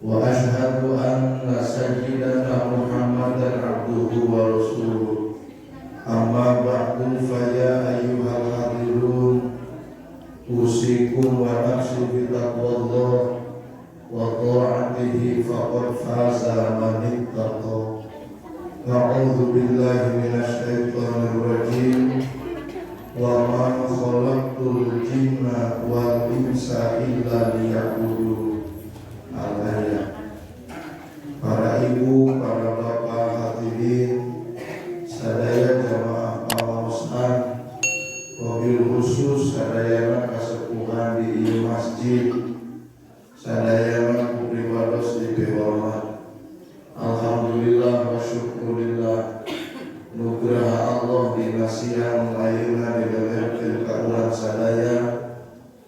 وأشهد أن سيدنا محمدا عبده ورسوله أما بعد فيا أيها الحاضرون أوصيكم ونفسي بتقوى الله وطاعته فقد فاز من اتقى. أعوذ بالله من الشيطان الرجيم وما خلقت الجن والإنس إلا ليعبدون. Al-Ayat. Para ibu, para bapak hadirin sadaya jamaah pawasan, wabil khusus sadayana kasepuhan di masjid, sadayana kupriwados di hormat. Alhamdulillah wa syukurillah, nugraha Allah dinasihan lainna di dalam kaulah sadaya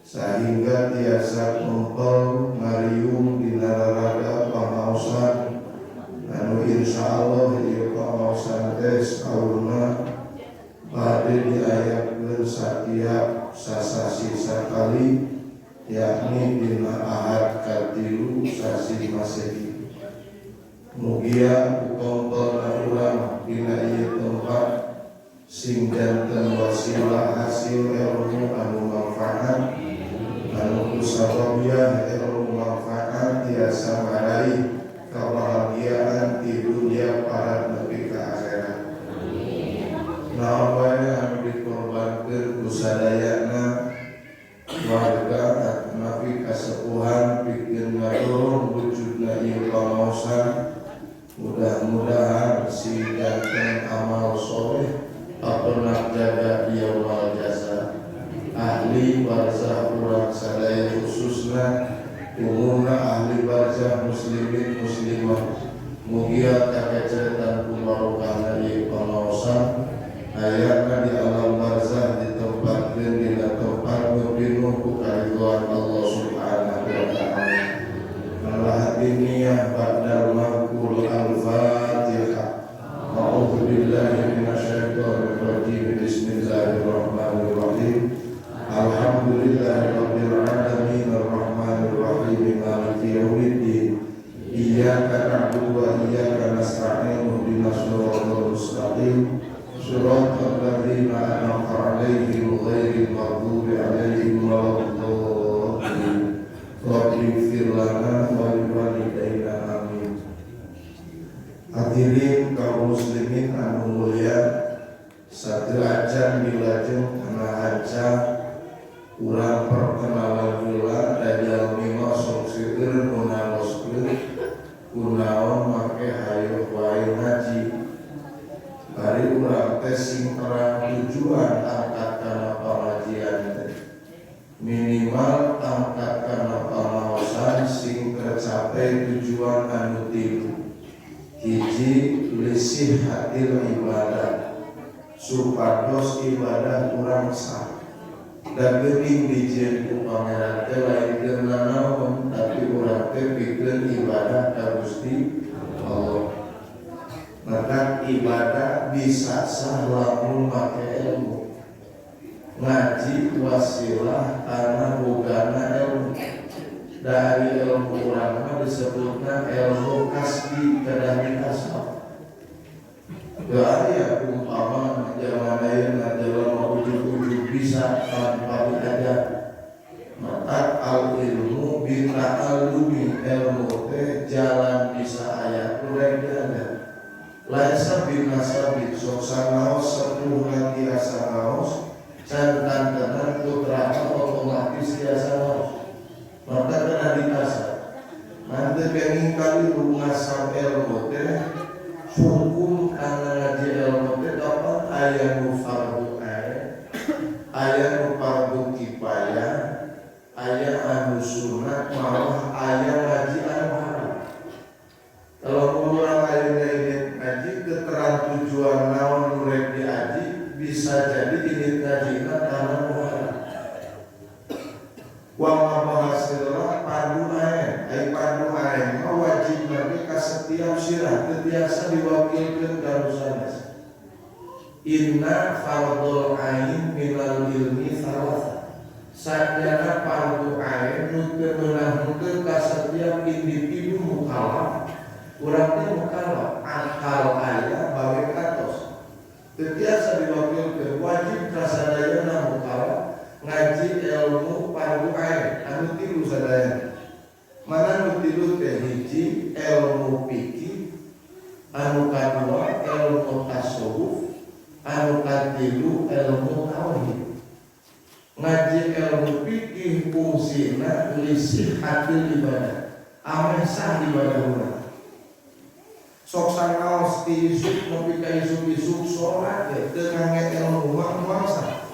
sehingga tiasa kumpul ngariung di nararaga pangausan anu insyaallah ieu pangausan tes aulna bade diayatkeun satiap sasasi sakali yakni dina Ahad katilu sasi Masehi. Mugia kumpul urang dina ieu tempat sing janten wasilah hasil ilmu anu manfaat anu kusababia ilmu manfaat tiasa maraih kebahagiaan di dunia para nepi ke akhirat. Naon wae anu dikorbankeun ku sadayana warga napi kasepuhan pikeun ngadorong wujudna ieu pangaosan. Mudah-mudahan si janten amal soleh pernah jaga yaumul jasa ahli barzah urang sadaya khususna umumna ahli barzah muslimin muslimah mugia kakecetan kumarokahna di pengawasan ayatna di alam barzah ditempatkeun dina tempat penuh ku karidhoan Allah subhanahu wa ta'ala. Malah diniyah ba'dal maqul al-fatihah. A'udzu billahi minasyaitonir rajim. Bismillahirrahmanirrahim. Alhamdulillahirabbil alamin arrahmanir rahim maliki yaumiddin. Iyyaka na'budu wa iyyaka nasta'in ihdinas siratal mustaqim. Shiratal ladzina an'amta 'alaihim ghairil maghdubi 'alaihim waladdallin. Rabbighfir lana wa liwalidayna amin. Hadirin kaum muslimin anu mulia, saderajan wilajeng kana aja urang perkenalan heula dajal mima sok seueur nunaoskeun kunaon make hayu wae ngaji. Bari urang teh sing terang tujuan angkat kana pengajian teh minimal angkat kana pangaosan sing tercapai tujuan anu tilu. Hiji lisih hadir ibadah supados ibadah kurang sah dan geuning dijieun ku pangeran teh lain keur nanaon tapi urang teh pikeun ibadah ka Gusti Allah. Maka ibadah bisa sah lamun make ilmu. Ngaji wasilah karena bogana ilmu. Dari ilmu ulama disebutnya ilmu kasbi kedah dikasab. Gak ada umpama zaman ayeuna jelema ujug-ujug bisa tanpa diajar. Maka al ilmu bita'allumi ilmu teh jalan bisa aya kurang diajar. Laisa binasabi sok sanaos sepuh lagi asa naos can tantenan putra otomatis biasa naos. Maka kena dikasar. Nanti pengen kali lu ngasar ilmu teh hukum kana ngaji ilmu teh dapat aya nu fardu ain, aya nu fardu kifayah, aya anu sunat, malah aya ngaji anu haram. Kalau urang ayeuna ini ngaji keterangan tujuan naon murek diaji bisa jadi ini ngajina kana nu haram. Wa mahasilna padu ain, ai padu ain wajib nabi ka setiap sirah biasa diwakilkeun ka sanes. Inna fardul ain minal ilmi salasa. Sadana fardu ain nu teu meunahkeun ka setiap individu mukallaf. Urang teh mukallaf akal aya bawe katos. Teu tiasa diwakilkeun wajib kasadayana mukallaf ngaji ilmu fardu ain anu tilu sadayana. Mana nu tilu teh hiji ilmu fikih, anu kadua ilmu tasawuf, anu katilu ilmu tauhid. Ngaji ilmu fikih fungsina lisih hatil ibadah, ameh sah ibadah urang. Sok sanaos ti isuk nepi ka isuk-isuk salat teu ngangge ilmu mah sah.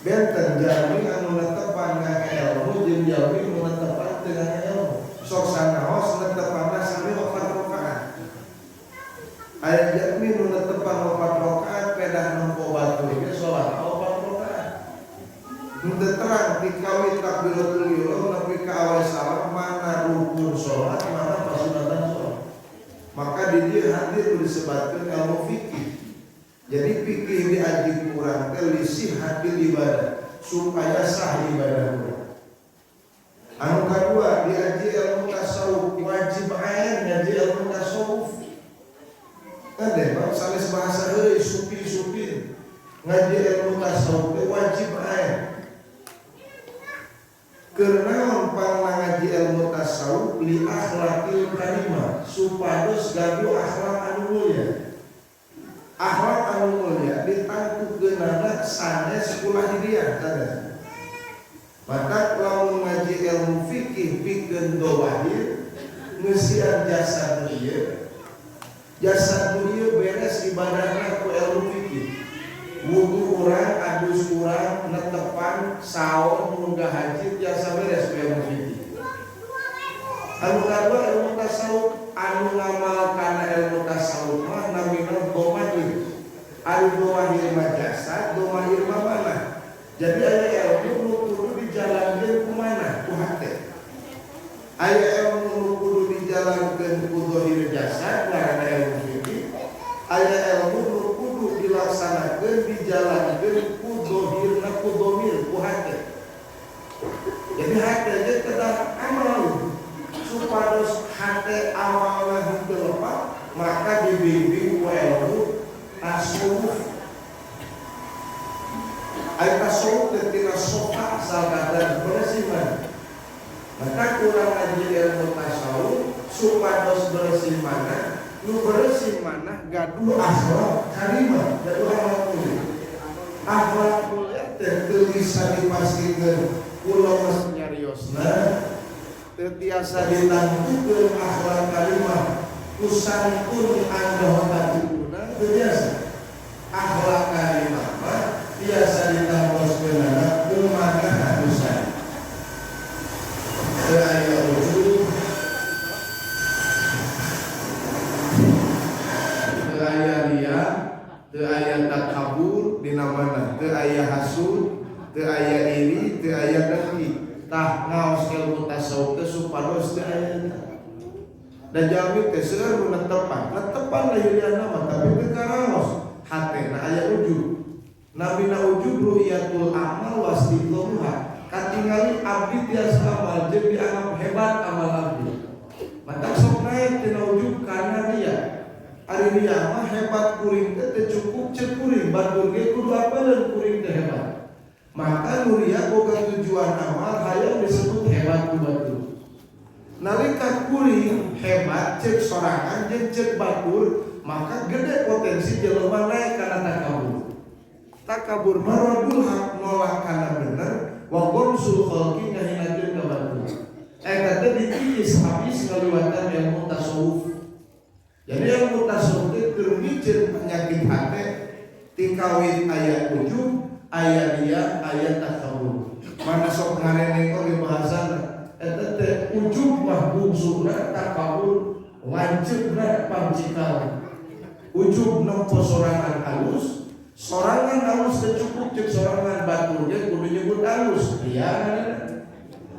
Benten jalmi anu netepan ngangge ilmu jeung jalmi anu netepan teu ngangge ilmu. Sok sanaos netepanna sami 4 rakaat. Aya jalmi nu netepan 4 rakaat pedah nempo batur ge salat 4 rakaat. Henteu terang dikawin takbiratul ihram nepi ka awal salam mana rukun salat mana pasunatan salat. Maka di dia hadir disebutkan ilmu fikih. Jadi fikih diaji kurang lisih hadir ibadah supaya sah ibadah kurang. Anu kedua diaji ilmu tasawuf, wajib ain ngaji ilmu tasawuf. Kade bang sanes bahasa euy supi-supi ngaji ilmu tasawuf wajib ain. Karena umpama ngaji ilmu tasawuf li akhlaqil karimah supados gaduh akhlak anu mulia. Akhlak anu mulia ditangtukeunana sanes ulah dia tanda. Maka lamun ngaji ilmu fikih pikeun dawahir ngeusian jasad ieu. Jasad ieu beres ibadahna ku ilmu fikih. Wudu urang, adus urang, netepan, saon, munggah haji, jasa beres ku ilmu fikih. Anu kadua ilmu tasawuf, anu ngamal kana ilmu tasawuf mah namina domahir. Anu domahir mah jasad, domahir mah manah. Jadi aya ilmu nu kudu dijalankeun ku manah, ku hate. Aya ilmu nu kudu dijalankeun ku zahir jasad, ngaranna ilmu fikih. Aya ilmu nu kudu dilaksanakeun dijalankeun ku zahirna ku dhamir ku hate. Jadi hate ge kedah amal supados hate amalna henteu lepat maka dibimbing ku ilmu tasawuf. Ai tasawuf teh tina sofa salkatan beresiman. Maka kurang ngaji ilmu tasawuf supados bersih mana nu bersih mana gaduh akhlak karimah, gaduh akhlak mulia. Akhlak mulia teh teu bisa dipastikeun kula mah nyariosna teu tiasa ditangtukeun akhlak karimah kusantun andoh katuna teu tiasa. Akhlak karimah mah tiasa ditamboskeunana ku manah harusan. Teu aya ujub, teu aya riya, teu aya takabur dina mana, teu aya hasud, teu aya iri, teu aya dengki. Tah ngaos ilmu tasawuf teh supados teu aya eta. Dan jami teh seueur nu netepan lah yuliana mah tapi teu karaos hatena aya ujub. Nabina ujub ru'yatul amal wastiqomah. Katingali abdi tiasa amal jeung dianggap hebat amal abdi. Mata sok naik tina ujub kana dia. Ari dia mah hebat kuring teh cukup ceuk kuring, batur ge kudu apaleun kuring teh hebat. Maka nuria boga tujuan amal hayang disebut hebat ku batur. Nalika kuring hebat ceuk sorangan jeung ceuk batur, maka gede potensi jelema naik kana takabur. Takabur maradul haq nolak kana bener, wa qursul khalqi ngahinakeun ka batur. Eta teh dikikis habis ngaliwatan ilmu tasawuf. Jadi ilmu tasawuf teh keur mijeun penyakit hate tikawin aya ujub, aya riya, aya takabur. Mana sok ngarene kok di bahasana eta teh ujub mah bungsuna, takabur lanceukna pancikal. Ujub nempo sorangan halus, sorangan halus teh cukup ceuk sorangan batur ge kudu nyebut halus. Iya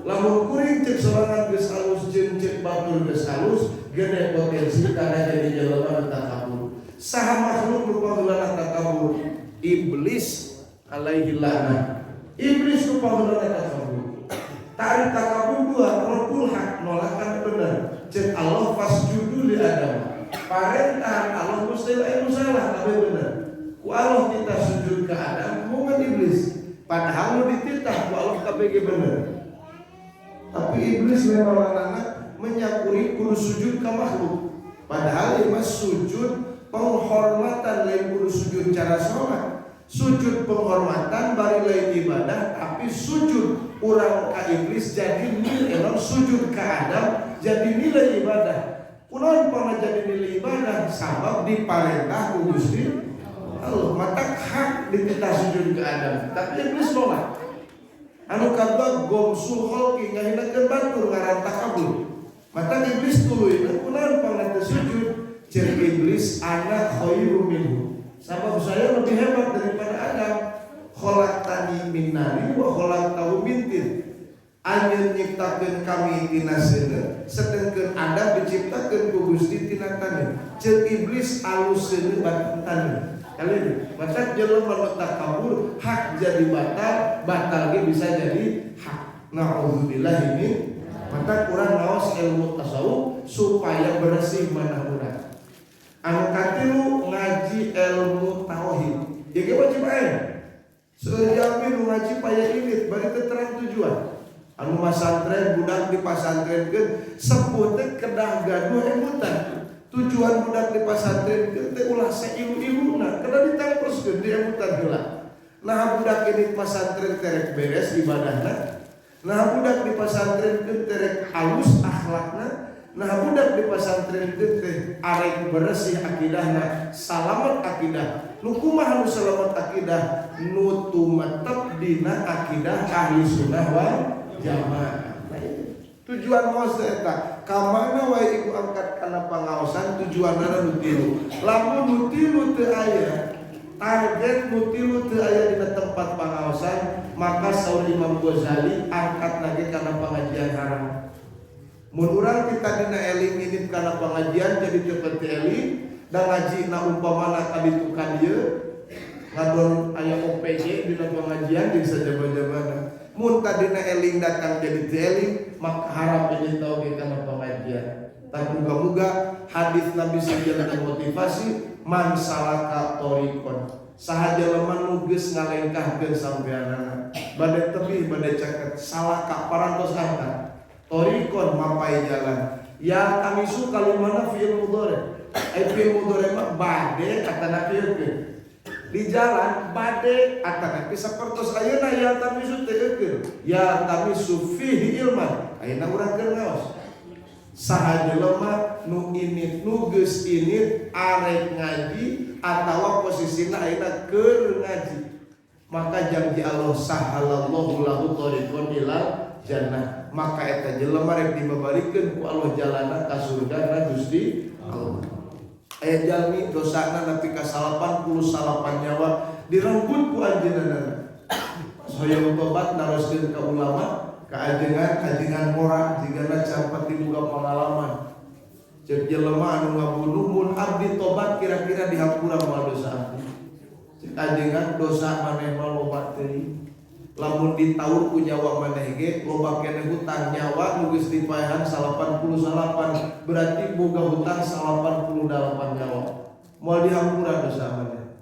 lamun kuring ceuk sorangan geus halus jeung ceuk batur geus halus, gede potensi kana jadi jelema nu takabur. Saha makhluk nu pageulana takabur? Iblis alaihi laknat. Iblis ku pahuran takabur. Tarik takabur dua rokul hak nolakan benar. Cek Allah fasjudu li Adam. Parentahan Allah mustahil ilmu salah tapi benar. Ku Allah kita sujud ke Adam bukan iblis. Padahal lu dititah ku Allah KPG benar. Tapi iblis memang anak menyakuri kudu sujud ke makhluk. Padahal ini sujud penghormatan lain kudu sujud cara sholat. Sujud penghormatan bari lain ibadah, tapi sujud urang ka iblis jadi nilai sujud ke Adam jadi nilai ibadah. Kunaon pernah jadi nilai ibadah sabab diparentah ku Gusti Allah. Mata hak dititah sujud ke Adam, tapi iblis nolak. Anu kadua gomsul holki ngahinakeun batur ngaran takabur. Mata iblis tuluy kunaon pernah sujud cek iblis anak khairu minhu. Sabab saya lebih hebat daripada Adam. Khalaqtani min nari wa khalaqtahu min tin. Anjeun nyiptakeun kami tina seuneu, sedengkeun Adam diciptakeun ku Gusti tina taneuh. Cek iblis alus seuneu batin taneuh. Kalian maka jelema nu takabur hak jadi batal ge bisa jadi hak. Nauzubillah ini. Maka kurang naos ilmu tasawuf supaya bersih manah urang. Anu katilu ngaji ilmu tauhid. Jadi wajib aya. Sejami nu ngaji paya ilit bari terang tujuan. Anu masantren budak di pasantrenkeun sepuh teh kedah gaduh emutan. Tujuan budak di pasantrenkeun teh ulah sailu-iluna kedah ditangkoskeun di emutan heula. Nah budak ini pasantren terek beres ibadahna. Nah budak di pasantrenkeun terek halus akhlakna. Nah budak di pasantren teh arek bersih akidahna, salamet akidah. Nu kumaha nu salamet akidah? Nu tumetep dina akidah ahli sunnah wal jamaah. Tujuan maos eta, ka mana wae iku angkat kana pangaosan tujuanna nu tilu. Lamun nu tilu teu aya, target nu tilu teu aya dina tempat pangaosan, maka saur Imam Ghazali angkat lagi kana pengajian haram. Mun urang kita dina eling ini kana pengajian jadi cepet eling dan ngaji na umpamana kaditu ka dieu ngadon aya OPG dina pengajian di sajaba-jabana. Mun tadina eling datang jadi eling maka harap jadi tau ge kana pengajian. Tapi muga-muga hadis Nabi sallallahu motivasi man salaka thoriqon. Saha jelema nu geus ngalengkahkeun sampeanana bade tebih bade caket salaka parantos angkat. Torikon mapai jalan. Ya kami su kalimana fi'il mudhari. Fi'il mudhari mah bade katana pieukeun. Di jalan bade atana sapertos ayeuna ya kami su teh eukeun. Ya kami su fihi ilman. Ayeuna urang keur ngaos. Saha jelema nu init nu geus init arek ngaji atawa posisina ayeuna keur ngaji. Maka janji Allah sahalallahu lahu thariqan ilal jannah. Maka eta jelema rek dibabarikeun ku Allah jalana ka surga Gusti Allah. Aya jalmi dosana nepi ka 89 nyawa direnggut ku anjeunna. Hoyong tobat naroskeun ka ulama, ka ajengan mora jigana campat dibuka pengalaman. Cek jelema anu ngabunuh mun abdi tobat kira-kira dihampura moal dosa abdi. Cek ajengan dosa maneh mah loba teuing. Lamun ditaur ku nyawa maneh ge loba keneh hutang nyawa nu geus dipaehan 88 berarti boga hutang 88 nyawa. Moal dihampura dosa maneh.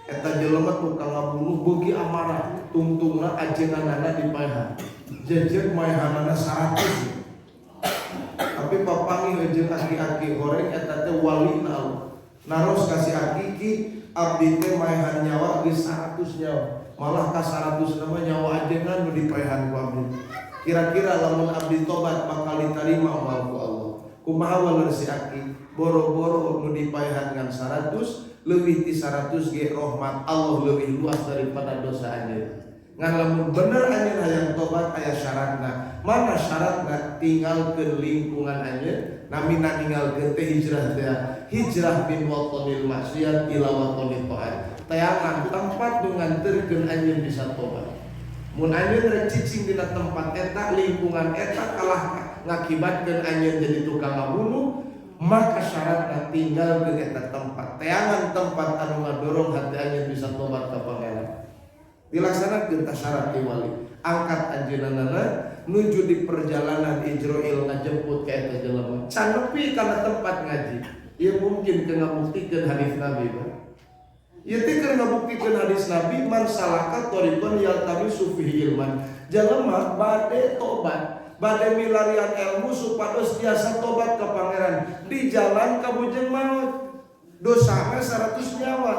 Eta jelema tukang ngabunuh beuki amarah tungtungna ajenganana dipaehan. Jejeuk maehanana 100. Tapi papangi jeung aki-aki goreng eta teh walina Allah. Naros kasih aki ki abdi teh maehan nyawa geus 100 nyawa. Malah ka 100 nama nyawa ajengan nu dipaehan ku abdi. Kira-kira lamun abdi tobat bakal diterima moal ku Allah. Kumaha waleur si aki? Boro-boro nu dipaehan ngan 100, leuwih ti 100 ge rahmat Allah leuwih luas daripada dosa anjeun. Ngan lamun bener anjeun hayang tobat aya syaratna. Mana syaratna? Tinggalkeun lingkungan anjeun, namina ninggalkeun teh hijrah teh. Hijrah min watonil maksiat ila watonil taat. Tayangan tempat dengan terkeun anjeun bisa tobat. Mun anjeun rek cicing dina tempat eta lingkungan eta kalah ngakibatkeun anjeun jadi tukang ngabunuh, maka syaratna tinggalkeun eta tempat. Tayangan tempat anu ngadorong hati anjeun bisa tobat ka Pangeran. dilaksanakeun ta syarat ti wali. Angkat anjeunna nuju di perjalanan Ijroil ngajemput ka eta jelema. Can nepi kana tempat ngaji. Ieu mungkin keur ngabuktikeun hadis Nabi. Ieu teh keur ngabuktikeun hadis Nabi man salaka thoriqan yaltamisu fihi ilman. Jelema bade tobat, bade milarian ilmu supados biasa tobat ka pangeran di jalan kabujeng maut. Dosana 100 nyawa.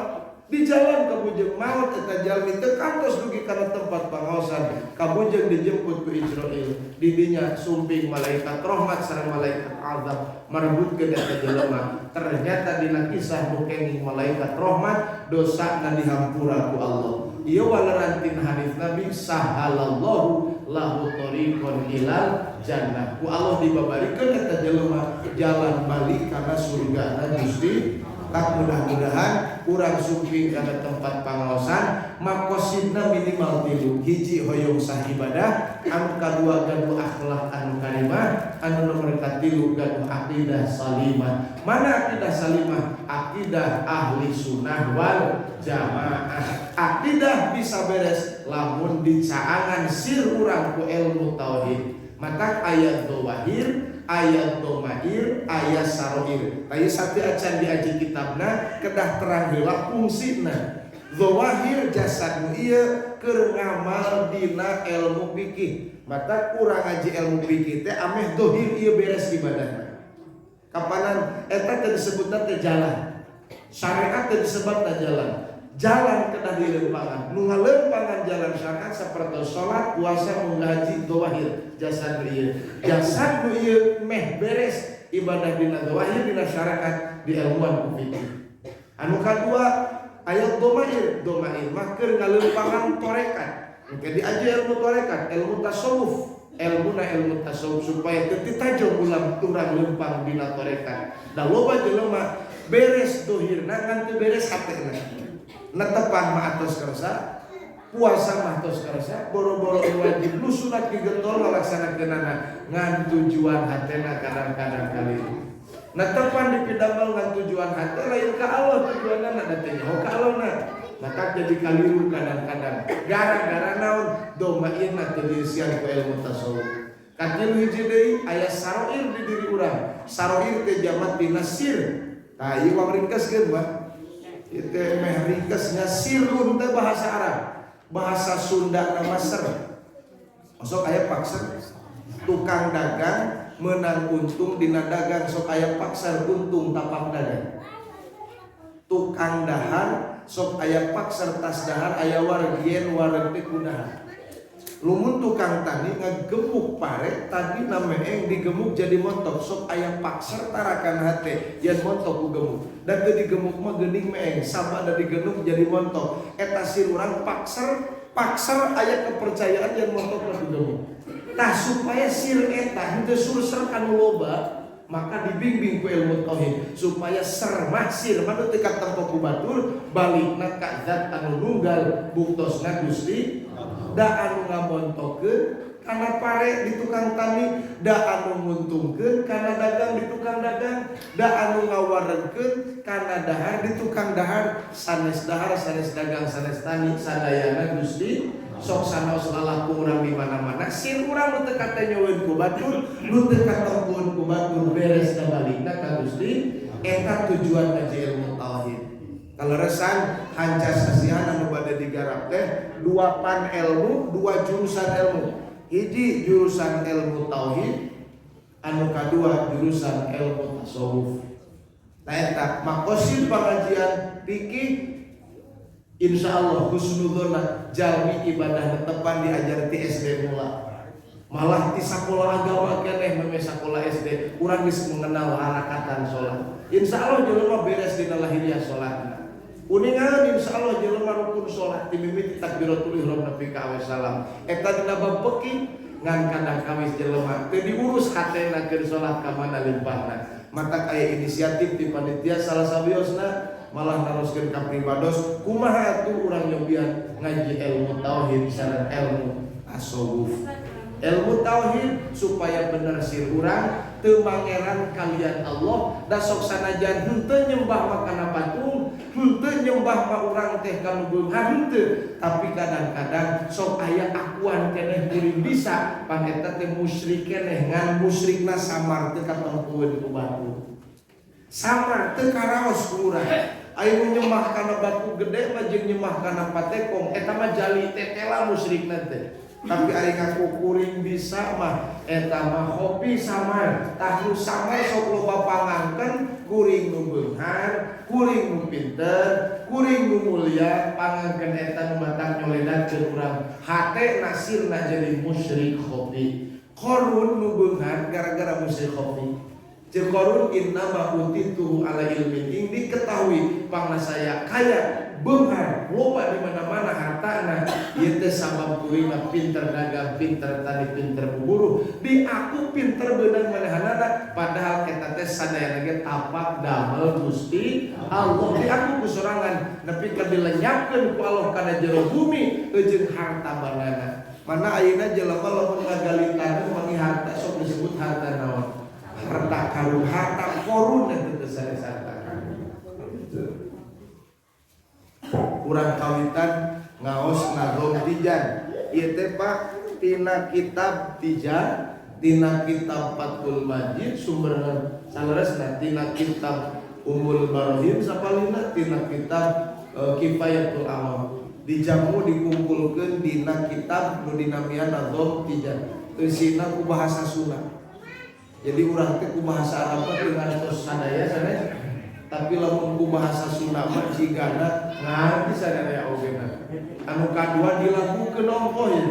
Di jalan kabujeng maut eta jalmi teu kantos dugi kana tempat pangaosan. Kabujeng dijemput ku Ijroil. Di dinya sumping malaikat rahmat sareng malaikat azab marebutkeun eta jelema. Ternyata dina kisah nu kenging malaikat rahmat dosana dihampura ku Allah. Ieu walerantin hadis Nabi sahalallahu lahu thoriqan ilal jannah. Ku Allah dibabarikeun eta jelema jalan balik kana surgana Gusti. Tak mudah-mudahan kurang sumping kana tempat pangaosan makosidna minimal 3. Hiji hoyong sah ibadah, anu kadua gaduh akhlak anu karimah, anu nomor katilu gaduh aqidah salimah. Mana aqidah salimah? Aqidah ahli sunnah wal jamaah. Aqidah bisa beres lamun dicaangan sir urang ku ilmu tauhid. Maka ayat zawahir, ayat domair, ayat saroir. Ayat satu acan di aji kitabna kedah terang heula fungsina. Zawahir jasad ieu keur ngamal dina ilmu fikih. Maka kurang aji ilmu fikih teh ameh dohir ieu beres ibadahna. Kapanan eta teh disebutna teh jalan. Syariat teh disebutna jalan. Jalan kedah dilempangan. Nu ngalempangan jalan syariat saperti salat, puasa, mengaji, zawahir, jasad ieu. Jasad ieu meh beres ibadah dina zawahir dina syariat di ilmuan fikih. Anu kadua ayat domair mah keur ngalempangan torekat. Engke diaji ilmu torekat, ilmu tasawuf. Ilmu tasawuf supaya teu ditajong ulang urang lempang dina torekat. Da loba jelema beres dohirna ngan teu beres hatena. Netepan mah atos kersa, puasa mah atos kersa, boro-boro wajib lu sunat digentol ngalaksanakeunana ngan tujuan hatena kadang-kadang kali. Netepan dipidamel ngan tujuan hate lain ka Allah tujuanna da teh nyaho ka Allahna. Maka jadi kaliru kadang-kadang. Gara-gara naon domairna teu diisian ku ilmu tasawuf. Katilu hiji deui aya saroir di diri urang. Saroir teh jamat dina sir. Tah ieu wangringkeskeun mah. Itu meh ringkesnya sirun teh bahasa Arab, bahasa Sunda nama ser. Sok aya paksa tukang dagang menang untung dina dagang sok aya paksa untung tapak dagang. Tukang dahar sok aya paksa tas dahar aya wargien wareg teh kudahan. Lumun tukang tani ngagemuk pare tadi nameeng digemuk jadi montok sok aya paksa tarakan hate yan montok ku gemuk dan teu digemuk mah geuning meeng sama ada digenuk jadi montok eta sir urang paksa aya kepercayaan yan montok mah digemuk. Tah supaya sir eta henteu surser anu loba maka dibimbing ku ilmu tauhid supaya ser mah sir mah teu katempo ku batur balikna ka zat anu nunggal buktosna Gusti. Da anu ngamontokeun kana pare di tukang tani, da anu nguntungkeun kana dagang di tukang dagang, da anu ngawaregkeun kana dahar di tukang dahar, sanes dahar, sanes dagang, sanes tani, sadayana Gusti. Sok sanaos lalaku urang di mana-mana, sir urang nu teu kate nyoweun ku batur, nu teu katempueun ku batur beres da balikna ka Gusti. Eta tujuan ngaji ilmu tauhid. Kalau resan hancas kasihan anu bade digarap teh dua pan ilmu, dua jurusan ilmu. Hiji jurusan ilmu tauhid, anu kadua jurusan ilmu tasawuf. Nah eta makosid pengajian fikih insyaallah husnudzon jalmi ibadah tepan diajar ti SD mula. Malah ti sakola agama keneh meme sakola SD urang geus mengenal harakatan salat. Insyaallah jelema beres dina lahiriah salatna. Uningan insyaallah jelema rukun salat timimiti takbiratul ihram nepi ka awe salam. Eta dina bab peki ngan kadang kawis jelema teu diurus hatena keur salat ka mana limpahna. Mata aya inisiatif ti panitia salah sabiosna malah naroskeun ka pribados kumaha atuh urang nyobian ngaji ilmu tauhid sareng ilmu tasawuf. Ilmu tauhid supaya bener sir urang teu mangeran kalian Allah da sok sanajan henteu nyembah makana patung, henteu nyembah ma urang teh kanu beunghar henteu, tapi kadang-kadang sok aya akuan keneh kuring bisa pangeta teh musyrik keneh ngan musyrikna samar teu katempueun ku batu. Samar teu karaos ku urang. Aya nyembah kana batu gede mah jeung nyembah kana patekong eta mah jali tetela musyrikna teh. Tapi ari ngaku kuring bisa mah eta mah hobi samar, tah nu samar sok loba pangangkeun kuring nu beunghar, kuring nu pinter, kuring nu mulia, pangangkeun eta nu matang nyoledakeun urang. Hate nasirna jadi musyrik hobi. Qarun nu beunghar gara-gara musyrik hobi. Jeung Qarun innama utitu ala ilmin, ing diketahui pangna saya kaya beunghar loba di mana-mana hartana, ieu teh sabab kuring mah pinter dagang, pinter tani, pinter buburu, di aku pinter beunang manahanana, padahal eta teh sadayana ge tapak damel Gusti Allah. Di aku kusorangan nepi ka dilenyapkeun ku Allah kana jero bumi jeung harta balana. Mana ayeuna jelema lamun ngagalitan mangi harta sok disebut harta naon? Harta karun, harta korun eta teh sareng-sareng. Urang kawitan ngaos nagom tijan. Ieu teh Pak tina kitab tijan, tina kitab Fathul Majid sumberna saleresna, tina kitab Ummul Barohim sapalina, tina kitab Kifayatul Awam. Dijamu dikumpulkeun dina kitab nu dinamian nagom tijan. Eusina ku bahasa Sunda. Jadi urang teh ku bahasa Arab teh dengan tos sadaya sanes. Tapi lamun ku bahasa Sunda mah jigana ngarti sadaya ogena. Anu kadua dilagukeun ongkoh ya.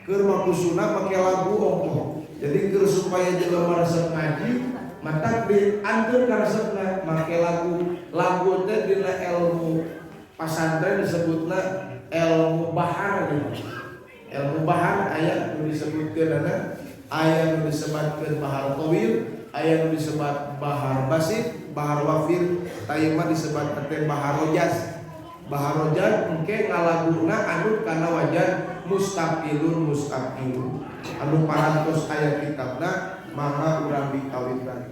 Keur mah ku Sunda make lagu ongkoh. Jadi keur supaya jelema resep ngaji, mata diantur ka resepna make lagu. Lagu teh dina ilmu pasantren disebutna ilmu bahar. Ilmu bahar aya nu disebutkeun aya nu disebutkeun bahar tawil, aya nu disebut bahar basit, bahar wafir, tayeu mah disebut teh bahar rojaz. Bahar rojaz engke ngalaguna anu kana wajan mustaqilun. Anu parantos aya kitabna mangga urang dikawinkan.